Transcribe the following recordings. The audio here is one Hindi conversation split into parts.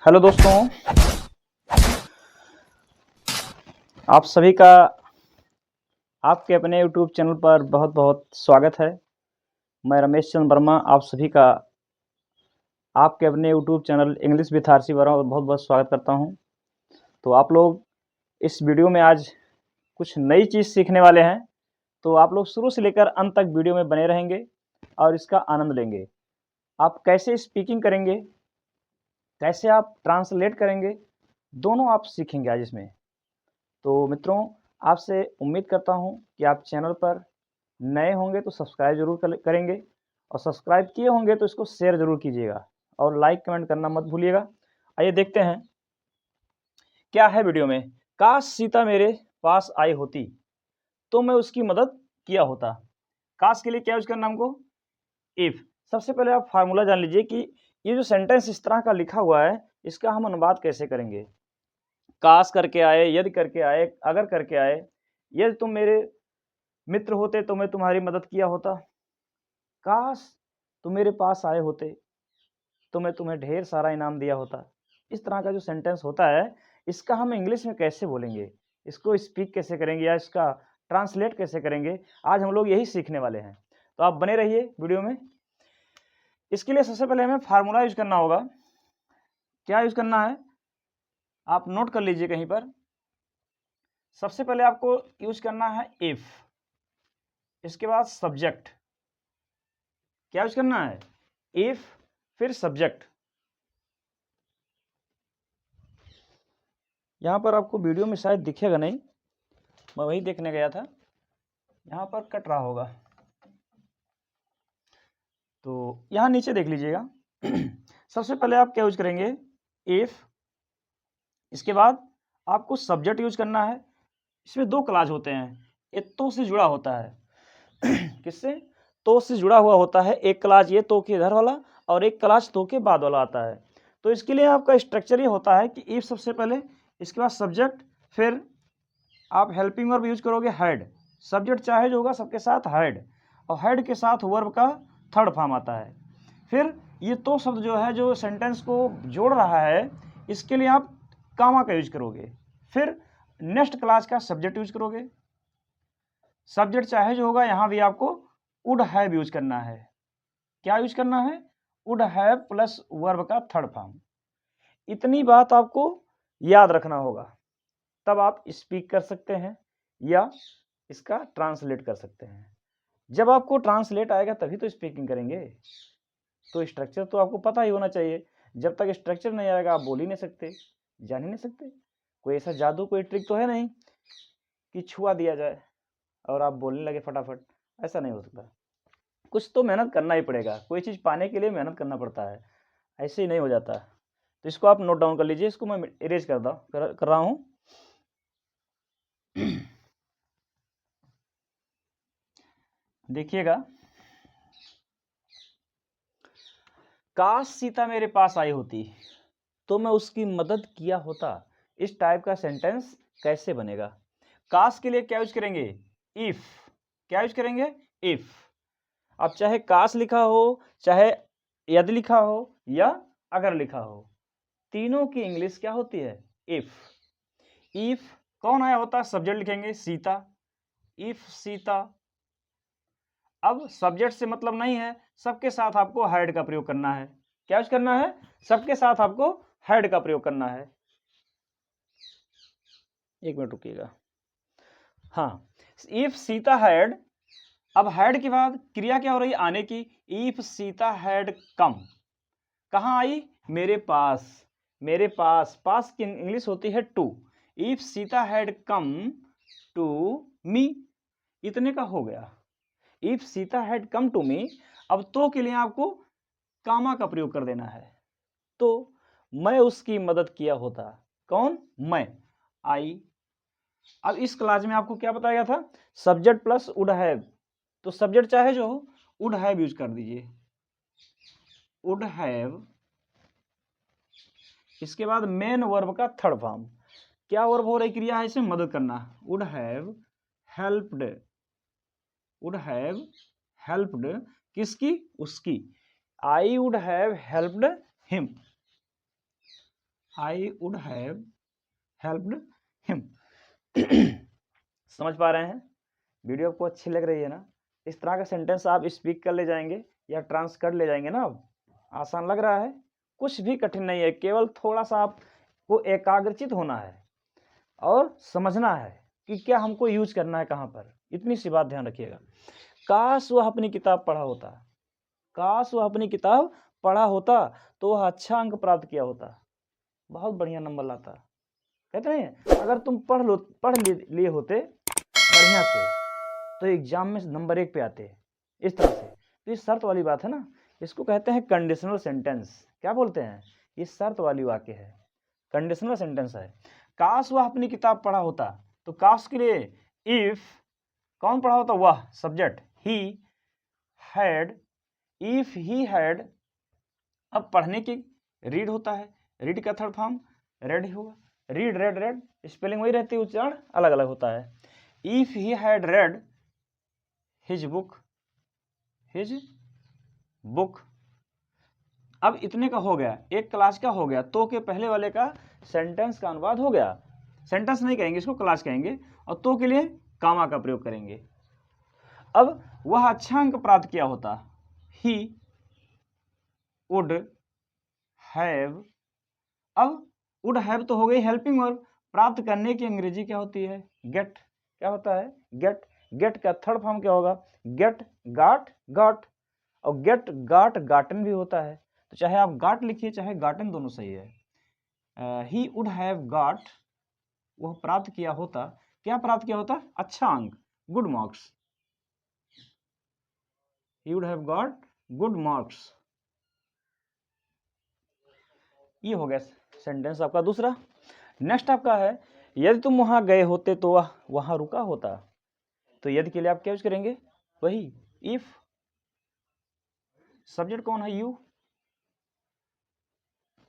हेलो दोस्तों, आप सभी का आपके अपने यूट्यूब चैनल पर बहुत बहुत स्वागत है। मैं रमेश चंद्र वर्मा आप सभी का आपके अपने YouTube channel English with RC Verma बहुत बहुत स्वागत करता हूं। तो आप लोग इस वीडियो में आज कुछ नई चीज़ सीखने वाले हैं, तो आप लोग शुरू से लेकर अंत तक वीडियो में बने रहेंगे और इसका आनंद लेंगे। आप कैसे स्पीकिंग करेंगे, कैसे आप ट्रांसलेट करेंगे, दोनों आप सीखेंगे आज इसमें। तो मित्रों, आपसे उम्मीद करता हूं कि आप चैनल पर नए होंगे तो सब्सक्राइब ज़रूर करेंगे और सब्सक्राइब किए होंगे तो इसको शेयर ज़रूर कीजिएगा और लाइक कमेंट करना मत भूलिएगा। आइए देखते हैं क्या है वीडियो में। काश सीता मेरे पास आई होती तो मैं उसकी मदद किया होता। काश के लिए क्या यूज करना हमको? इफ। सबसे पहले आप फार्मूला जान लीजिए कि ये जो सेंटेंस इस तरह का लिखा हुआ है, इसका हम अनुवाद कैसे करेंगे। काश करके आए, यदि करके आए, अगर करके आए। यदि तुम मेरे मित्र होते तो मैं तुम्हारी मदद किया होता। काश तुम मेरे पास आए होते तो मैं तुम्हें ढेर सारा इनाम दिया होता। इस तरह का जो सेंटेंस होता है, इसका हम इंग्लिश में कैसे बोलेंगे, इसको स्पीक कैसे करेंगे या इसका ट्रांसलेट कैसे करेंगे, आज हम लोग यही सीखने वाले हैं। तो आप बने रहिए वीडियो में। इसके लिए सबसे पहले हमें फार्मूला यूज करना होगा। क्या यूज करना है आप नोट कर लीजिए कहीं पर। सबसे पहले आपको यूज करना है इफ, इसके बाद सब्जेक्ट। क्या यूज करना है? इफ, फिर सब्जेक्ट। यहां पर आपको वीडियो में शायद दिखेगा नहीं, मैं वही देखने गया था, यहां पर कट रहा होगा, तो यहां नीचे देख लीजिएगा। सबसे पहले आप क्या यूज करेंगे? इफ। इसके बाद आपको सब्जेक्ट यूज करना है। इसमें दो क्लास होते हैं, एक तो से जुड़ा होता है। किससे? तो से जुड़ा हुआ होता है। एक क्लास ये तो के इधर वाला और एक क्लास तो के बाद वाला आता है। तो इसके लिए आपका स्ट्रक्चर ये होता है कि इफ सबसे पहले, इसके बाद सब्जेक्ट, फिर आप हेल्पिंग वर्ब यूज करोगे हैड। सब्जेक्ट चाहे जो होगा सबके साथ हैड, और हैड के साथ वर्ब का थर्ड फॉर्म आता है। फिर ये तो शब्द जो है, जो सेंटेंस को जोड़ रहा है, इसके लिए आप कामा का यूज करोगे। फिर नेक्स्ट क्लास का सब्जेक्ट यूज करोगे। सब्जेक्ट चाहे जो होगा, यहां भी आपको वुड हैव यूज करना है। क्या यूज करना है? वुड हैव प्लस वर्ब का थर्ड फॉर्म। इतनी बात आपको याद रखना होगा, तब आप स्पीक कर सकते हैं या इसका ट्रांसलेट कर सकते हैं। जब आपको ट्रांसलेट आएगा तभी तो स्पीकिंग करेंगे। तो स्ट्रक्चर तो आपको पता ही होना चाहिए। जब तक स्ट्रक्चर नहीं आएगा आप बोल ही नहीं सकते, जान ही नहीं सकते। कोई ऐसा जादू, कोई ट्रिक तो है नहीं कि छुआ दिया जाए और आप बोलने लगे फटाफट। ऐसा नहीं हो सकता, कुछ तो मेहनत करना ही पड़ेगा। कोई चीज़ पाने के लिए मेहनत करना पड़ता है, ऐसे ही नहीं हो जाता। तो इसको आप नोट डाउन कर लीजिए। इसको मैं इरेज कर रहा हूँ। देखिएगा, काश सीता मेरे पास आई होती तो मैं उसकी मदद किया होता। इस टाइप का सेंटेंस कैसे बनेगा? काश के लिए क्या यूज करेंगे? इफ। क्या यूज करेंगे? इफ। अब चाहे काश लिखा हो, चाहे यदि लिखा हो या अगर लिखा हो, तीनों की इंग्लिश क्या होती है? इफ। इफ कौन आया होता? सब्जेक्ट लिखेंगे सीता। इफ सीता। अब सब्जेक्ट से मतलब नहीं है, सबके साथ आपको हैड का प्रयोग करना है। क्या यूज करना है? सबके साथ आपको हैड का प्रयोग करना है। एक मिनट रुकिएगा। हाँ, इफ सीता हैड। अब हैड के बाद क्रिया क्या हो रही है? आने की। इफ सीता हैड कम। कहाँ आई? मेरे पास। मेरे पास, पास की इंग्लिश होती है to. If Sita had come to me. इतने का हो गया। If Sita had come to me. अब तो के लिए आपको कामा का प्रयोग कर देना है। तो मैं उसकी मदद किया होता। कौन? मैं। आई। अब इस क्लास में आपको क्या बताया गया था? Subject plus would have. तो सब्जेक्ट चाहे जो हो, वुड हैव यूज कर दीजिए। Would have. इसके बाद मेन वर्ब का थर्ड फॉर्म। क्या वर्ब हो रही? क्रिया है, इसे मदद करना। Would have helped. Would have helped किसकी? उसकी। I would have helped him. I would have helped him. समझ पा रहे हैं? वीडियो आपको अच्छी लग रही है ना? इस तरह का सेंटेंस आप स्पीक कर ले जाएंगे या ट्रांस कर ले जाएंगे ना। अब आसान लग रहा है, कुछ भी कठिन नहीं है, केवल थोड़ा सा आपको एकाग्रचित होना है और समझना है कि क्या हमको यूज करना है कहाँ पर। इतनी सी बात ध्यान रखिएगा। काश वह अपनी किताब पढ़ा होता, काश वह अपनी किताब पढ़ा होता तो वह अच्छा अंक प्राप्त किया होता, बहुत बढ़िया नंबर लाता। कहते हैं अगर तुम पढ़ लिए होते बढ़िया से तो एग्जाम में नंबर 1 पे आते, इस तरह से। तो ये शर्त वाली बात है ना, इसको कहते हैं कंडीशनल सेंटेंस। क्या बोलते हैं? ये शर्त वाली वाक्य है, कंडीशनल सेंटेंस है। काश वह अपनी किताब पढ़ा होता, तो काश के लिए इफ कौन पढ़ा होता? वह, subject, he had, if he had. अब पढ़ने की रीड होता है, रीड का थर्ड फॉर्म रेड ही होगा, रीड रेड रेड, स्पेलिंग वही रहती है, उच्चारण अलग अलग होता है। If he had read his book, his book. अब इतने का हो गया, एक क्लास का हो गया, तो के पहले वाले का सेंटेंस का अनुवाद हो गया। सेंटेंस नहीं कहेंगे इसको, क्लास कहेंगे, और तो के लिए कामा का प्रयोग करेंगे। अब वह अच्छा अंक प्राप्त किया होता, ही वुड हैव। अब वुड हैव तो हो गई हेल्पिंग वर्ब, प्राप्त करने की अंग्रेजी क्या होती है? गेट। क्या होता है? गेट। गेट का थर्ड फॉर्म क्या होगा? Get, got, got. और गेट, गाट, गाटन भी होता है, तो चाहे आप गाट लिखिए चाहे गाटन, दोनों सही है। ही वुड हैव गॉट, वह प्राप्त किया होता, क्या प्राप्त किया होता? अच्छा अंक, good marks. He would have got good marks. ये हो गया सेंटेंस आपका दूसरा। नेक्स्ट आपका है, यदि तुम वहां गए होते तो वह वहां रुका होता। तो यदि के लिए आप क्या यूज करेंगे? वही इफ, सब्जेक्ट कौन है? यू,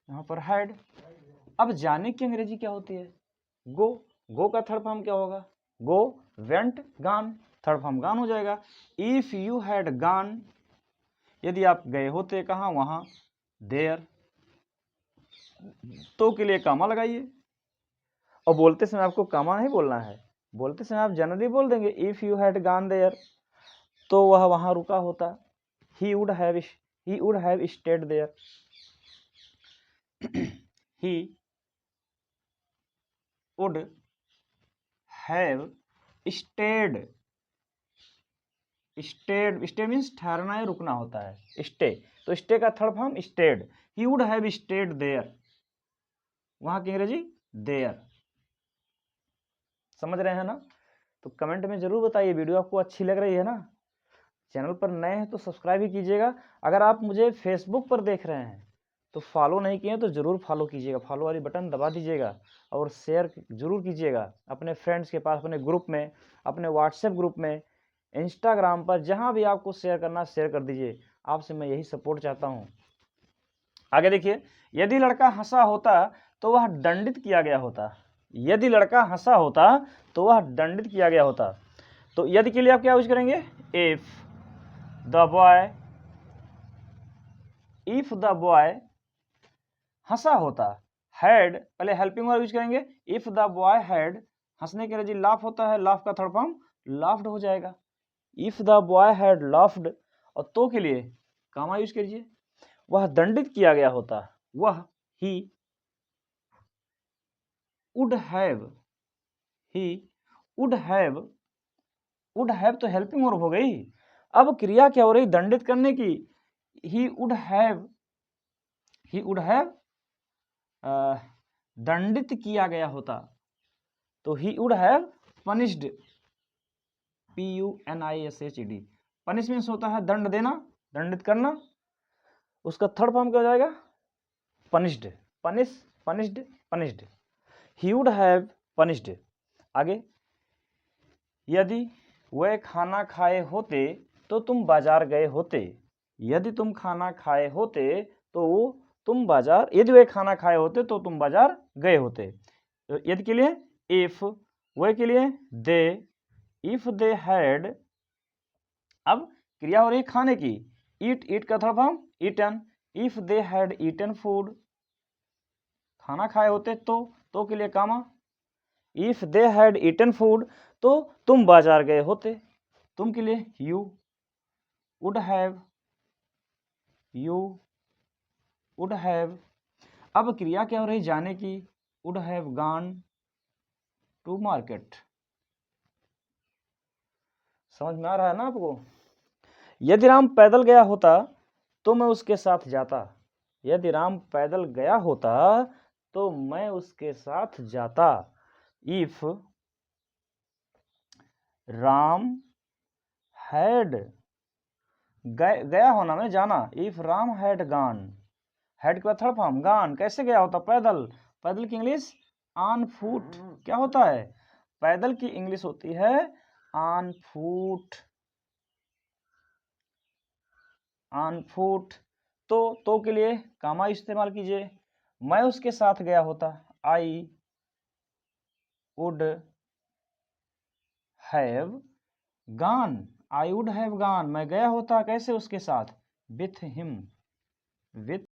यहां पर हैड। अब जाने की अंग्रेजी क्या होती है? गो। गो का थर्ड फॉर्म क्या होगा? गो, वेंट, गान, थर्ड फॉर्म गान हो जाएगा। इफ यू हैड गान, यदि आप गए होते कहां? वहां, देयर। तो के लिए कामा लगाइए, और बोलते समय आपको कामा नहीं बोलना है, बोलते समय आप जनरली बोल देंगे if you had gone there, तो वह वहां रुका होता। He would have stayed there. He would have stayed. Stay means ठहरना या रुकना होता है, स्टे। तो स्टे का third form stayed. He would have stayed there, वहां की अंग्रेजी देयर। समझ रहे हैं ना? तो कमेंट में जरूर बताइए वीडियो आपको अच्छी लग रही है ना। चैनल पर नए हैं तो सब्सक्राइब ही कीजिएगा। अगर आप मुझे फेसबुक पर देख रहे हैं तो फॉलो नहीं किए तो ज़रूर फॉलो कीजिएगा, फॉलो वाली बटन दबा दीजिएगा, और शेयर ज़रूर कीजिएगा अपने फ्रेंड्स के पास, अपने ग्रुप में, अपने व्हाट्सएप ग्रुप में, इंस्टाग्राम पर, जहां भी आपको शेयर करना शेयर कर दीजिए। आपसे मैं यही सपोर्ट चाहता हूं। आगे देखिए, यदि लड़का हंसा होता तो वह दंडित किया गया होता। यदि लड़का हंसा होता तो वह दंडित किया गया होता। तो यदि के लिए आप क्या यूज करेंगे? If the boy, if the boy हंसा होता, हैड, पहले हेल्पिंग वर्ब यूज करेंगे। इफ द बॉय हैड, हंसने के लिए लाफ होता है, लाफ का थर्ड फॉर्म लाफ्ड हो जाएगा। If the boy had laughed, और तो के लिए कामा यूज कीजिए। वह दंडित किया गया होता, वह, ही would have, he would have, would have तो हेल्पिंग वर्ब हो गई। अब क्रिया क्या हो रही? दंडित करने की। ही would have, he would have दंडित किया गया होता, तो ही would have punished, PUNISHED। Punish means होता है दंड देना, दंडित करना। उसका थर्ड फॉर्म क्या हो जाएगा? Punished, punish, punished, punished. He would have punished. आगे, यदि वे खाना खाए होते तो तुम बाजार गए होते। यदि तुम खाना खाए होते तो तुम बाजार, यदि वे खाना खाए होते तो तुम बाजार गए होते। यदि के लिए इफ, वे के लिए दे, इफ दे हैड। अब क्रिया हो रही खाने की, ईट, ईट का third form eaten. If they had eaten food, खाना खाए होते तो के लिए कामा। If they had eaten food, तो तुम बाजार गए होते, तुम के लिए you would have, you would have. अब क्रिया क्या हो रही जाने की, would have gone to market. समझ में आ रहा है ना आपको? यदि राम पैदल गया होता तो मैं उसके साथ जाता, यदि राम पैदल गया होता तो मैं उसके साथ जाता। इफ राम हैड, गया होना में जाना, if Ram had gone, had का थर्ड फॉर्म गॉन, कैसे गया होता, पैदल। पैदल की इंग्लिश ऑन फुट। क्या होता है? पैदल की इंग्लिश होती है ऑन फुट, ऑन फुट। तो के लिए कामा इस्तेमाल कीजिए। मैं उसके साथ गया होता, I would have gone, I would have gone, मैं गया होता कैसे उसके साथ, विथ हिम, विथ